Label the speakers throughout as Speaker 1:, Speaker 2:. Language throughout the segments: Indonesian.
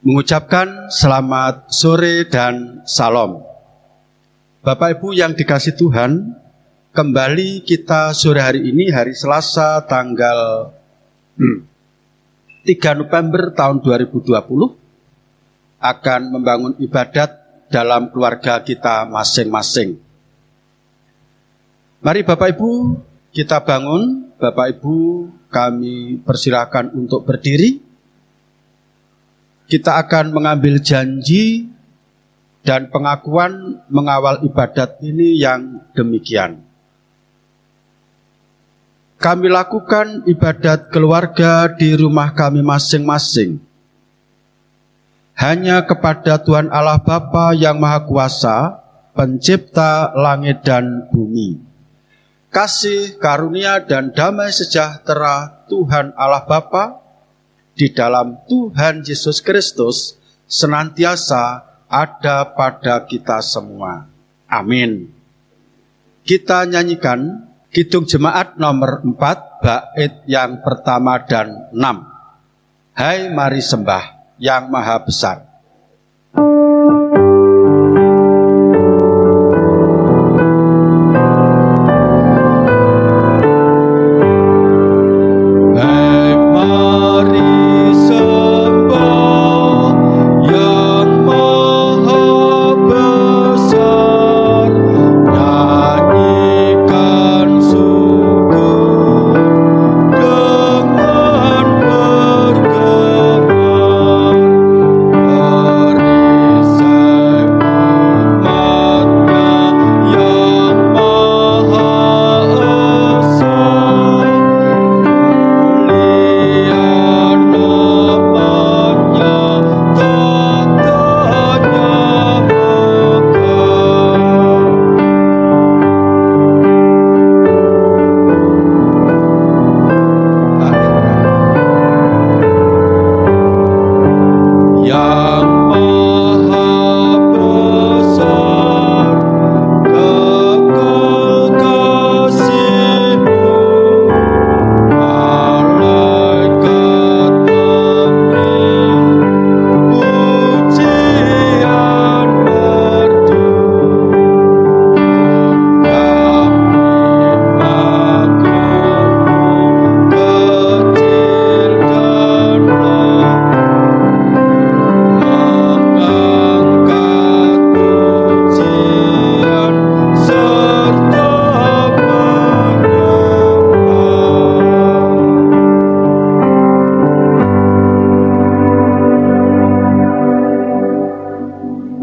Speaker 1: mengucapkan selamat sore dan salam. Bapak Ibu yang dikasihi Tuhan, kembali kita sore hari ini, hari Selasa tanggal 3 November tahun 2020, akan membangun ibadat dalam keluarga kita masing-masing. Mari Bapak Ibu kita bangun. Bapak Ibu kami persilahkan untuk berdiri. Kita akan mengambil janji dan pengakuan mengawal ibadat ini yang demikian. Kami lakukan ibadat keluarga di rumah kami masing-masing hanya kepada Tuhan Allah Bapa yang Maha Kuasa, Pencipta langit dan bumi. Kasih, karunia, dan damai sejahtera Tuhan Allah Bapa di dalam Tuhan Yesus Kristus senantiasa ada pada kita semua. Amin. Kita nyanyikan Kidung Jemaat nomor 4, bait yang pertama dan 6. Hai mari sembah yang Maha Besar.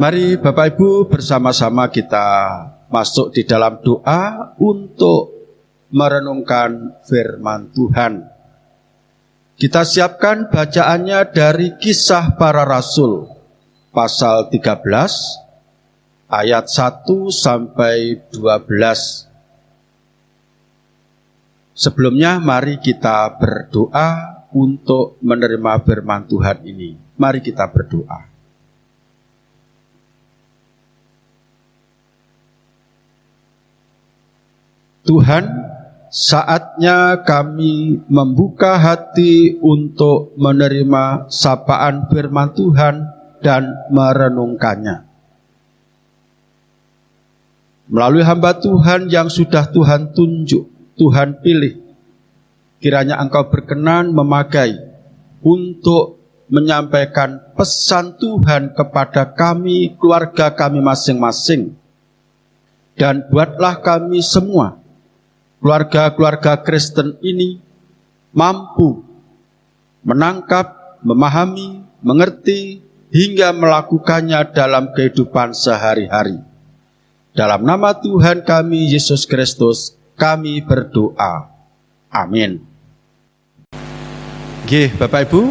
Speaker 1: Mari Bapak Ibu bersama-sama kita masuk di dalam doa untuk merenungkan firman Tuhan. Kita siapkan bacaannya dari Kisah Para Rasul pasal 13 ayat 1 sampai 12. Sebelumnya mari kita berdoa untuk menerima firman Tuhan ini. Mari kita berdoa. Tuhan, saatnya kami membuka hati untuk menerima sapaan firman Tuhan dan merenungkannya. Melalui hamba Tuhan yang sudah Tuhan tunjuk, Tuhan pilih, kiranya Engkau berkenan memakai untuk menyampaikan pesan Tuhan kepada kami, keluarga kami masing-masing. Dan buatlah kami semua, keluarga-keluarga Kristen ini mampu menangkap, memahami, mengerti, hingga melakukannya dalam kehidupan sehari-hari. Dalam nama Tuhan kami, Yesus Kristus, kami berdoa. Amin. Nggih, Bapak Ibu,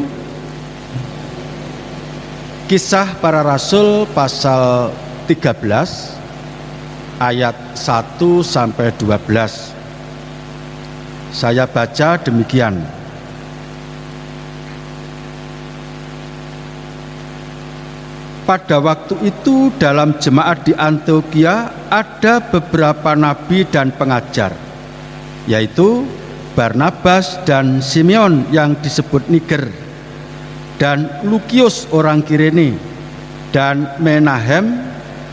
Speaker 1: Kisah Para Rasul pasal 13 ayat 1 sampai 12. Saya baca demikian. Pada waktu itu dalam jemaat di Antiokhia ada beberapa nabi dan pengajar, yaitu Barnabas dan Simeon yang disebut Niger, dan Lukius orang Kirene, dan Menahem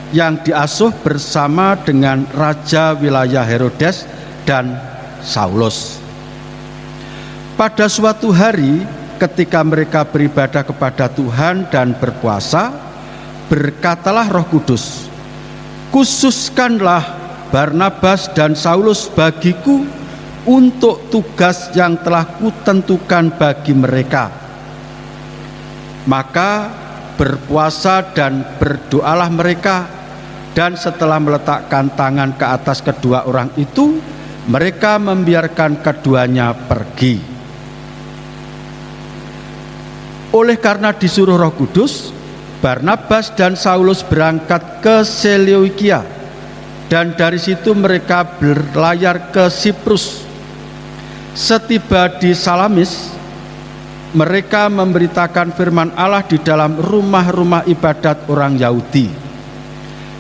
Speaker 1: yang diasuh bersama dengan raja wilayah Herodes dan Saulus. Pada suatu hari ketika mereka beribadah kepada Tuhan dan berpuasa, berkatalah Roh Kudus, "Khususkanlah Barnabas dan Saulus bagiku untuk tugas yang telah kutentukan bagi mereka." Maka berpuasa dan berdoalah mereka, dan setelah meletakkan tangan ke atas kedua orang itu, mereka membiarkan keduanya pergi. Oleh karena disuruh Roh Kudus, Barnabas dan Saulus berangkat ke Seleukia, dan dari situ mereka berlayar ke Siprus. Setiba di Salamis, mereka memberitakan firman Allah di dalam rumah-rumah ibadat orang Yahudi,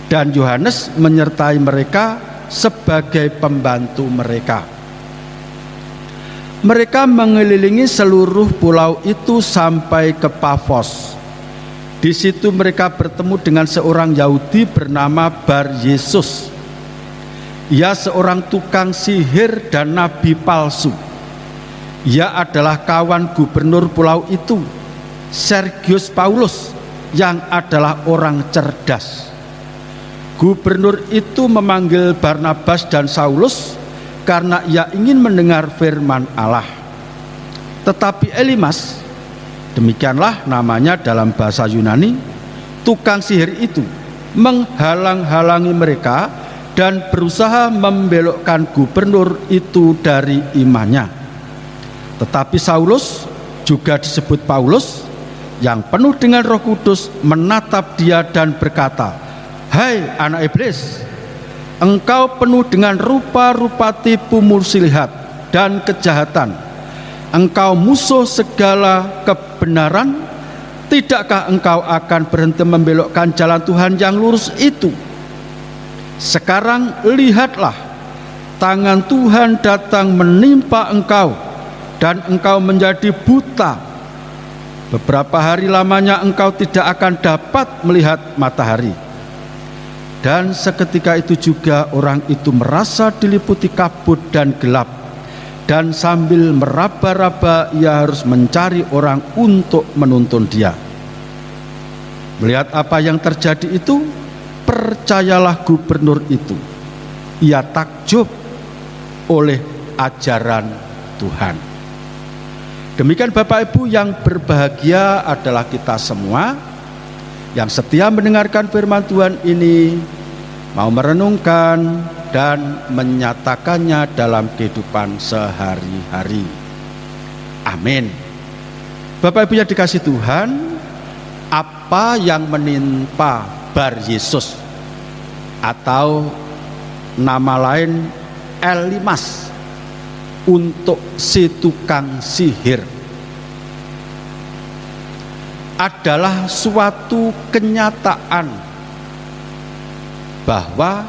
Speaker 1: dan Yohanes menyertai mereka sebagai pembantu mereka. Mereka mengelilingi seluruh pulau itu sampai ke Pafos. Di situ mereka bertemu dengan seorang Yahudi bernama Bar Yesus. Ia seorang tukang sihir dan nabi palsu. Ia adalah kawan gubernur pulau itu, Sergius Paulus, yang adalah orang cerdas. Gubernur itu memanggil Barnabas dan Saulus karena ia ingin mendengar firman Allah. Tetapi Elimas, demikianlah namanya dalam bahasa Yunani, tukang sihir itu menghalang-halangi mereka dan berusaha membelokkan gubernur itu dari imannya. Tetapi Saulus, juga disebut Paulus, yang penuh dengan Roh Kudus, menatap dia dan berkata, "Hai anak iblis, engkau penuh dengan rupa-rupa tipu muslihat dan kejahatan. Engkau musuh segala kebenaran. Tidakkah engkau akan berhenti membelokkan jalan Tuhan yang lurus itu? Sekarang lihatlah, tangan Tuhan datang menimpa engkau, dan engkau menjadi buta. Beberapa hari lamanya engkau tidak akan dapat melihat matahari." Dan seketika itu juga orang itu merasa diliputi kabut dan gelap, dan sambil meraba-raba ia harus mencari orang untuk menuntun dia. Melihat apa yang terjadi itu, percayalah gubernur itu, ia takjub oleh ajaran Tuhan. Demikian Bapak Ibu yang berbahagia adalah kita semua yang setia mendengarkan firman Tuhan ini, mau merenungkan dan menyatakannya dalam kehidupan sehari-hari. Amin. Bapak Ibu yang dikasihi Tuhan, apa yang menimpa Bar Yesus atau nama lain Elimas untuk si tukang sihir adalah suatu kenyataan bahwa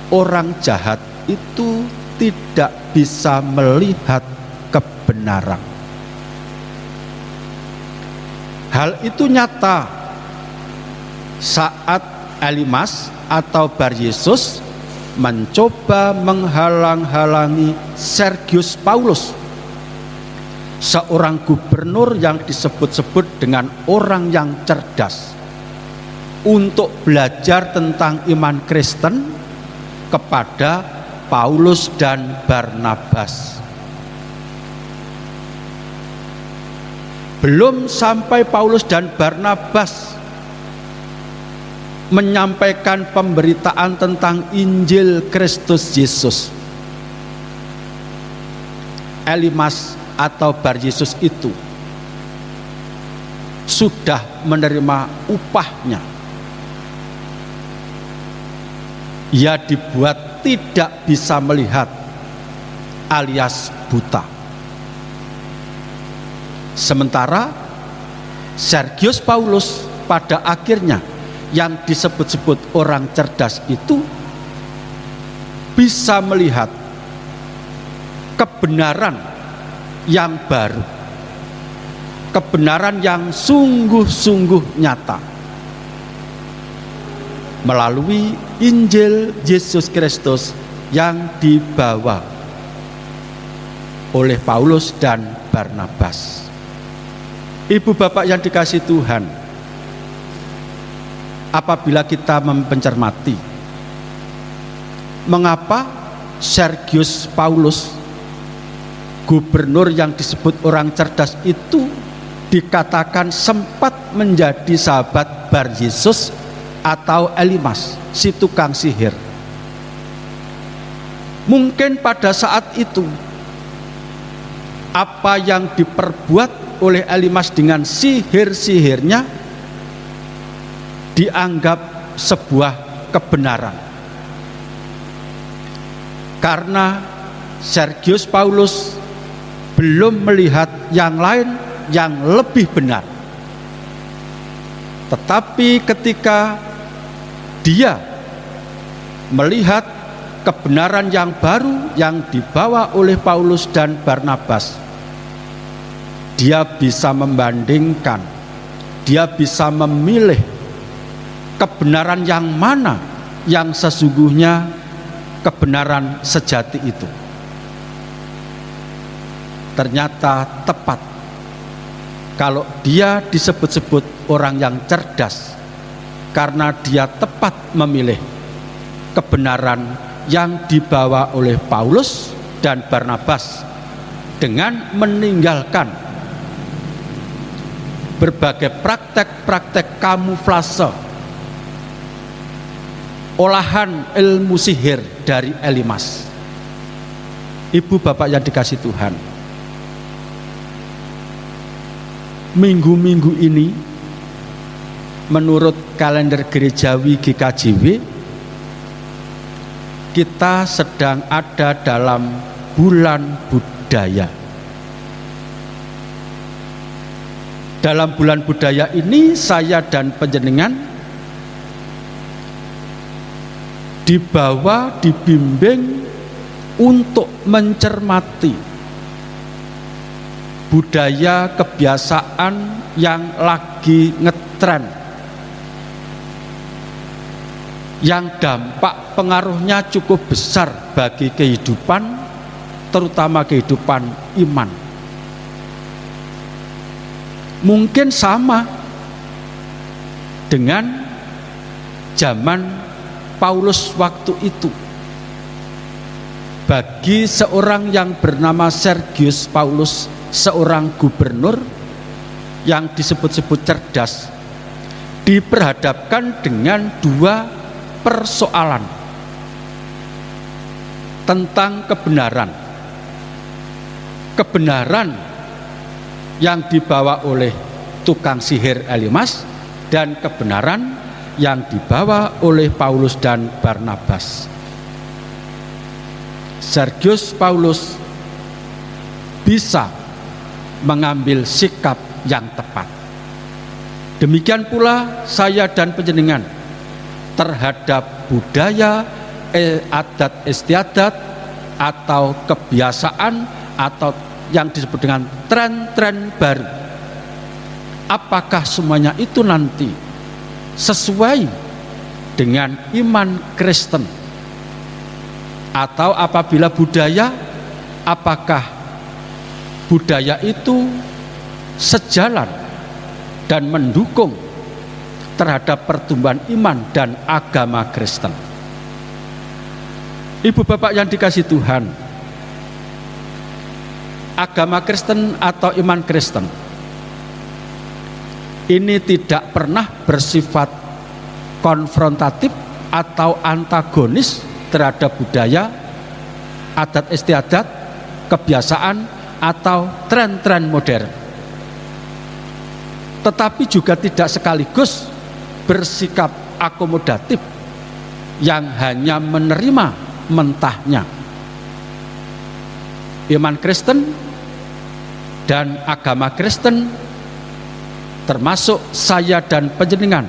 Speaker 1: orang jahat itu tidak bisa melihat kebenaran. Hal itu nyata saat Elimas atau Bar Yesus mencoba menghalang-halangi Sergius Paulus, seorang gubernur yang disebut-sebut dengan orang yang cerdas, untuk belajar tentang iman Kristen kepada Paulus dan Barnabas. Belum sampai Paulus dan Barnabas menyampaikan pemberitaan tentang Injil Kristus Yesus, Elimas atau Bar Yesus itu sudah menerima upahnya. Ia dibuat tidak bisa melihat alias buta. Sementara Sergius Paulus pada akhirnya yang disebut-sebut orang cerdas itu bisa melihat kebenaran yang baru, kebenaran yang sungguh-sungguh nyata melalui Injil Yesus Kristus yang dibawa oleh Paulus dan Barnabas. Ibu bapak yang dikasihi Tuhan, apabila kita mencermati mengapa Sergius Paulus, gubernur yang disebut orang cerdas itu, dikatakan sempat menjadi sahabat Bar Yesus atau Elimas, si tukang sihir. Mungkin pada saat itu apa yang diperbuat oleh Elimas dengan sihir-sihirnya dianggap sebuah kebenaran, karena Sergius Paulus belum melihat yang lain yang lebih benar. Tetapi ketika dia melihat kebenaran yang baru yang dibawa oleh Paulus dan Barnabas, dia bisa membandingkan, dia bisa memilih kebenaran yang mana yang sesungguhnya kebenaran sejati itu. Ternyata tepat kalau dia disebut-sebut orang yang cerdas, karena dia tepat memilih kebenaran yang dibawa oleh Paulus dan Barnabas dengan meninggalkan berbagai praktek-praktek kamuflase olahan ilmu sihir dari Elimas. Ibu bapak yang dikasihi Tuhan, minggu-minggu ini menurut kalender gerejawi GKJW kita sedang ada dalam bulan budaya. Dalam bulan budaya ini saya dan panjenengan dibawa, dibimbing untuk mencermati budaya kebiasaan yang lagi ngetren, yang dampak pengaruhnya cukup besar bagi kehidupan, terutama kehidupan iman. Mungkin sama dengan zaman Paulus waktu itu. Bagi seorang yang bernama Sergius Paulus, seorang gubernur yang disebut-sebut cerdas, diperhadapkan dengan dua persoalan tentang kebenaran. Kebenaran yang dibawa oleh tukang sihir Elimas dan kebenaran yang dibawa oleh Paulus dan Barnabas. Sergius Paulus bisa mengambil sikap yang tepat. Demikian pula saya dan panjenengan terhadap budaya, adat istiadat atau kebiasaan atau yang disebut dengan tren-tren baru. Apakah semuanya itu nanti sesuai dengan iman Kristen? Atau apabila budaya, apakah budaya itu sejalan dan mendukung terhadap pertumbuhan iman dan agama Kristen? Ibu bapak yang dikasihi Tuhan, agama Kristen atau iman Kristen ini tidak pernah bersifat konfrontatif atau antagonis terhadap budaya, adat istiadat, kebiasaan atau tren-tren modern. Tetapi juga tidak sekaligus bersikap akomodatif yang hanya menerima mentahnya. Iman Kristen dan agama Kristen, termasuk saya dan panjenengan,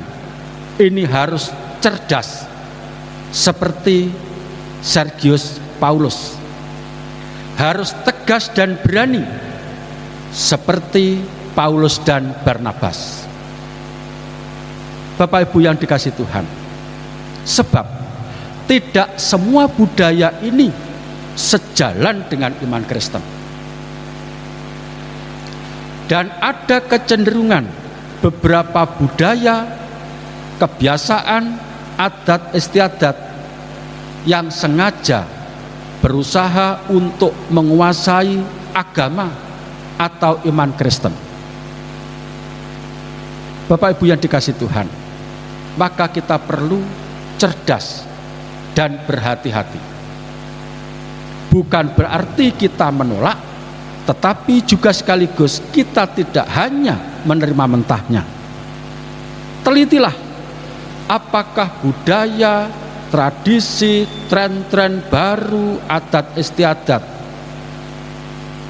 Speaker 1: ini harus cerdas seperti Sergius Paulus, harus tegas dan berani seperti Paulus dan Barnabas. Bapak Ibu yang dikasihi Tuhan, sebab tidak semua budaya ini sejalan dengan iman Kristen. Dan ada kecenderungan beberapa budaya, kebiasaan, adat istiadat yang sengaja berusaha untuk menguasai agama atau iman Kristen. Bapak Ibu yang dikasihi Tuhan, maka kita perlu cerdas dan berhati-hati. Bukan berarti kita menolak, tetapi juga sekaligus kita tidak hanya menerima mentahnya. Telitilah apakah budaya, tradisi, tren-tren baru, adat istiadat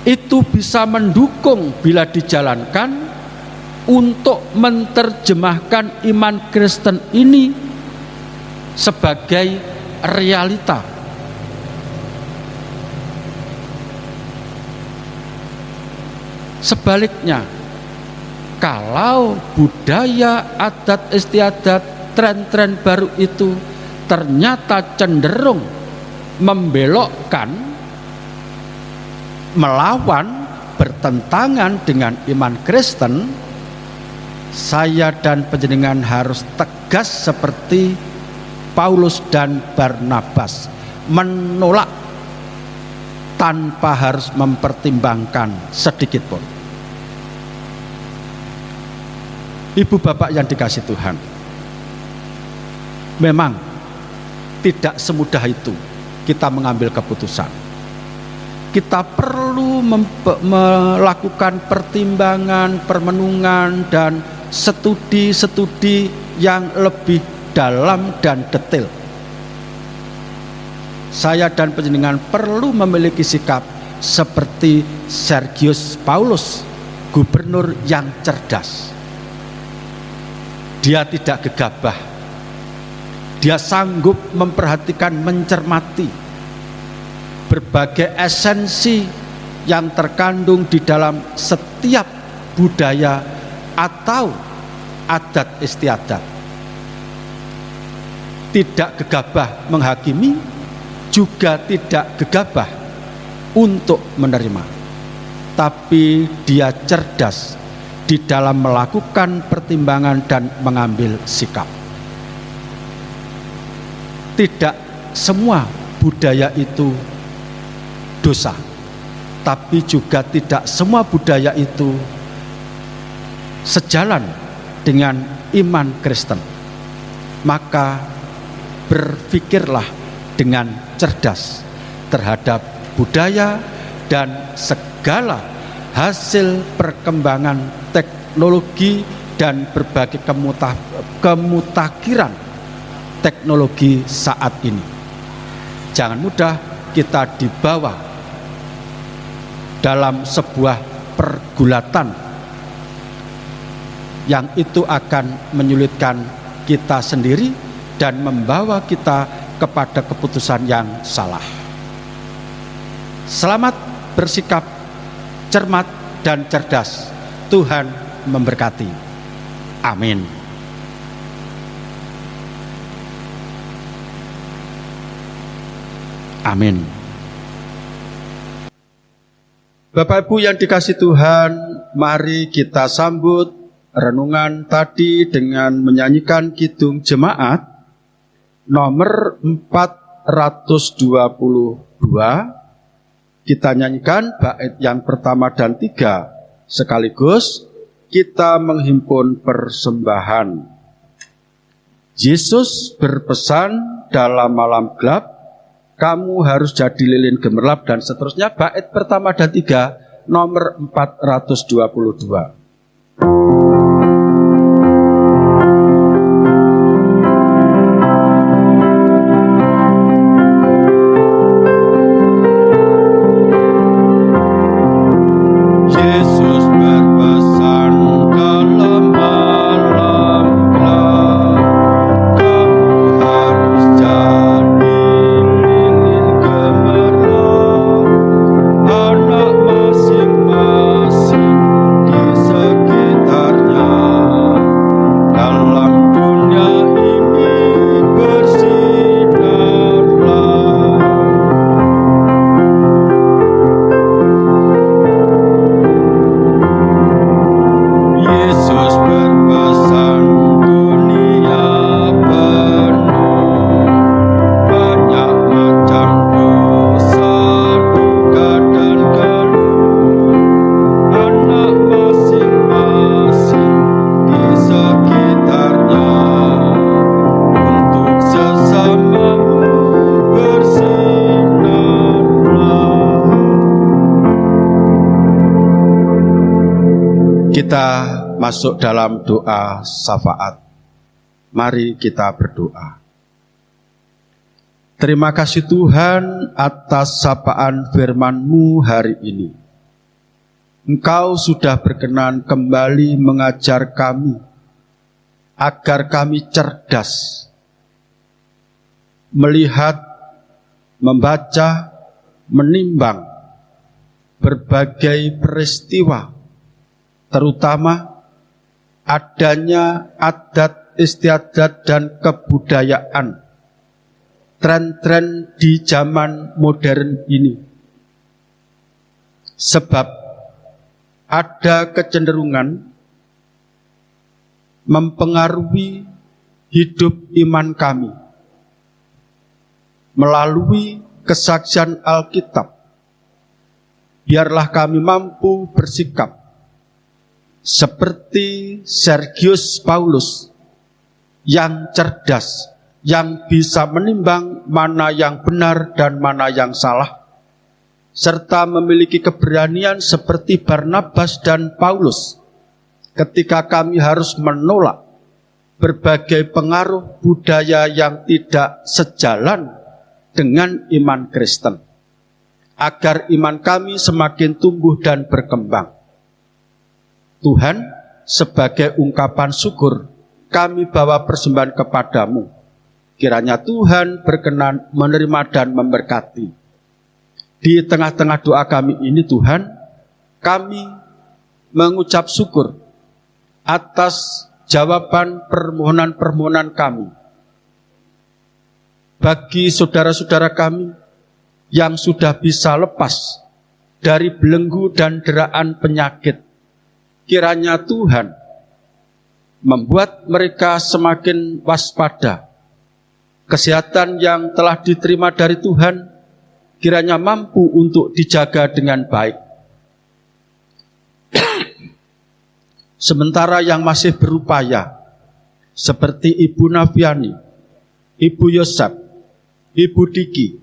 Speaker 1: itu bisa mendukung bila dijalankan untuk menerjemahkan iman Kristen ini sebagai realita. Sebaliknya, kalau budaya, adat istiadat, tren-tren baru itu ternyata cenderung membelokkan, melawan, bertentangan dengan iman Kristen, saya dan panjenengan harus tegas seperti Paulus dan Barnabas, menolak tanpa harus mempertimbangkan sedikit pun. Ibu bapak yang dikasihi Tuhan, memang tidak semudah itu kita mengambil keputusan. Kita perlu melakukan pertimbangan, permenungan, dan studi-studi yang lebih dalam dan detail. Saya dan panjenengan perlu memiliki sikap seperti Sergius Paulus, gubernur yang cerdas. Dia tidak gegabah. Dia sanggup memperhatikan, mencermati berbagai esensi yang terkandung di dalam setiap budaya atau adat istiadat. Tidak gegabah menghakimi, juga tidak gegabah untuk menerima, tapi dia cerdas di dalam melakukan pertimbangan dan mengambil sikap. Tidak semua budaya itu dosa, tapi juga tidak semua budaya itu sejalan dengan iman Kristen. Maka berpikirlah dengan cerdas terhadap budaya dan segala hasil perkembangan teknologi dan berbagai kemutakhiran teknologi saat ini. Jangan mudah kita dibawa dalam sebuah pergulatan yang itu akan menyulitkan kita sendiri dan membawa kita kepada keputusan yang salah. Selamat bersikap cermat dan cerdas. Tuhan memberkati. Amin. Amin. Bapak Ibu yang dikasihi Tuhan, mari kita sambut renungan tadi dengan menyanyikan kidung jemaat nomor 422. Kita nyanyikan bait yang pertama dan 3 sekaligus kita menghimpun persembahan. Yesus berpesan dalam malam gelap, kamu harus jadi lilin gemerlap, dan seterusnya. Bait pertama dan 3 nomor 422.
Speaker 2: Anak masing-masing di
Speaker 1: kita masuk dalam doa syafaat. Mari kita berdoa. Terima kasih Tuhan atas sapaan firman-Mu hari ini. Engkau sudah berkenan kembali mengajar kami, agar kami cerdas, melihat, membaca, menimbang berbagai peristiwa, terutama adanya adat istiadat dan kebudayaan, tren-tren di zaman modern ini. Sebab ada kecenderungan mempengaruhi hidup iman kami melalui kesaksian Alkitab. Biarlah kami mampu bersikap seperti Sergius Paulus yang cerdas, yang bisa menimbang mana yang benar dan mana yang salah, serta memiliki keberanian seperti Barnabas dan Paulus ketika kami harus menolak berbagai pengaruh budaya yang tidak sejalan dengan iman Kristen, agar iman kami semakin tumbuh dan berkembang. Tuhan, sebagai ungkapan syukur, kami bawa persembahan kepadamu. Kiranya Tuhan berkenan menerima dan memberkati. Di tengah-tengah doa kami ini Tuhan, kami mengucap syukur atas jawaban permohonan-permohonan kami. Bagi saudara-saudara kami yang sudah bisa lepas dari belenggu dan deraan penyakit, kiranya Tuhan membuat mereka semakin waspada. Kesehatan yang telah diterima dari Tuhan kiranya mampu untuk dijaga dengan baik. Sementara yang masih berupaya, seperti Ibu Nafiani, Ibu Yosep, Ibu Diki,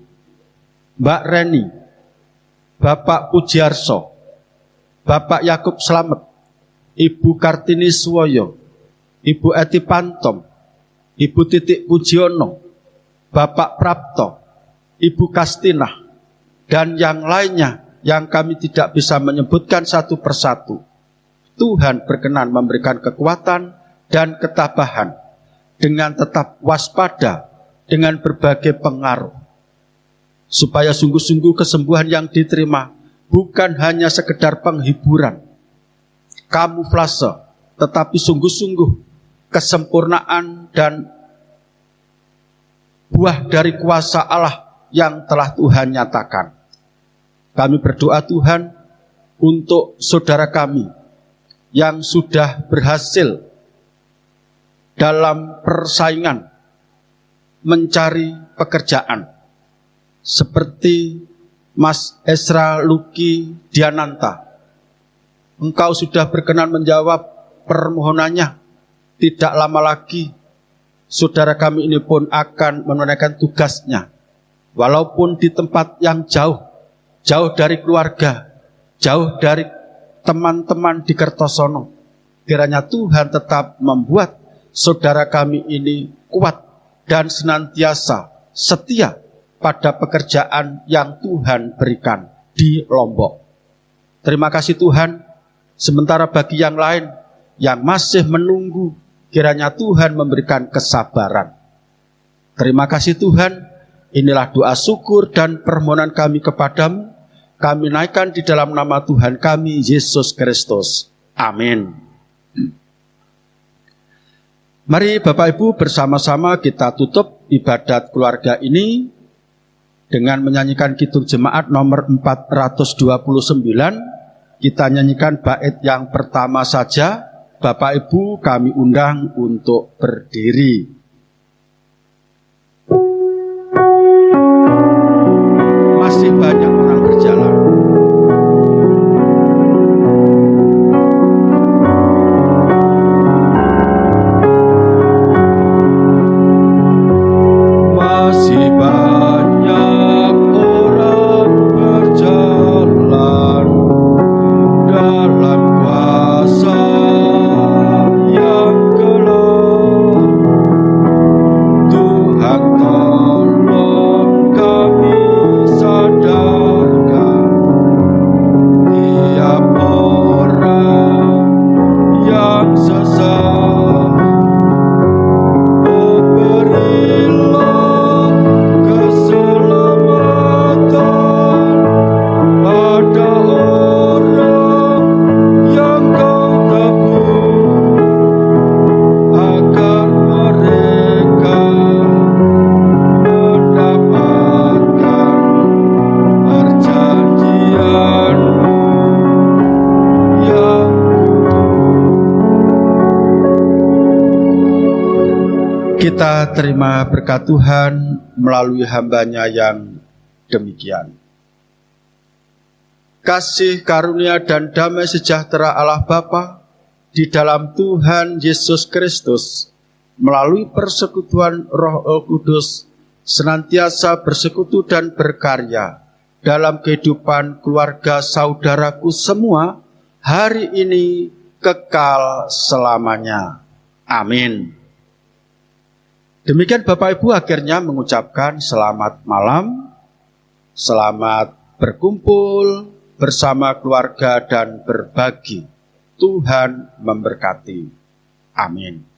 Speaker 1: Mbak Reni, Bapak Pujiarso, Bapak Yakub Slamet, Ibu Kartini Suwoyo, Ibu Eti Pantom, Ibu Titik Pujiono, Bapak Prapto, Ibu Kastinah, dan yang lainnya yang kami tidak bisa menyebutkan satu persatu. Tuhan berkenan memberikan kekuatan dan ketabahan dengan tetap waspada dengan berbagai pengaruh, supaya sungguh-sungguh kesembuhan yang diterima bukan hanya sekedar penghiburan, kamuflase, tetapi sungguh-sungguh kesempurnaan dan buah dari kuasa Allah yang telah Tuhan nyatakan. Kami berdoa Tuhan untuk saudara kami yang sudah berhasil dalam persaingan mencari pekerjaan, seperti Mas Esra Luki Diananta. Engkau sudah berkenan menjawab permohonannya. Tidak lama lagi saudara kami ini pun akan menunaikan tugasnya, walaupun di tempat yang jauh, jauh dari keluarga, jauh dari teman-teman di Kertosono. Kiranya Tuhan tetap membuat saudara kami ini kuat dan senantiasa setia pada pekerjaan yang Tuhan berikan di Lombok. Terima kasih Tuhan. Sementara bagi yang lain yang masih menunggu, kiranya Tuhan memberikan kesabaran. Terima kasih Tuhan. Inilah doa syukur dan permohonan kami kepadamu. Kami naikkan di dalam nama Tuhan kami, Yesus Kristus. Amin. Mari Bapak Ibu bersama-sama kita tutup ibadat keluarga ini dengan menyanyikan kidung jemaat nomor 429. Kita nyanyikan bait yang pertama saja. Bapak Ibu kami undang untuk berdiri. Masih banyak orang berjalan. Masih banyak orang berjalan dalam kuasa Kita terima berkat Tuhan melalui hamba-Nya yang demikian. Kasih karunia dan damai sejahtera Allah Bapa di dalam Tuhan Yesus Kristus melalui persekutuan Roh Kudus senantiasa bersekutu dan berkarya dalam kehidupan keluarga saudaraku semua hari ini kekal selamanya. Amin. Demikian Bapak Ibu akhirnya mengucapkan selamat malam, selamat berkumpul bersama keluarga dan berbagi. Tuhan memberkati. Amin.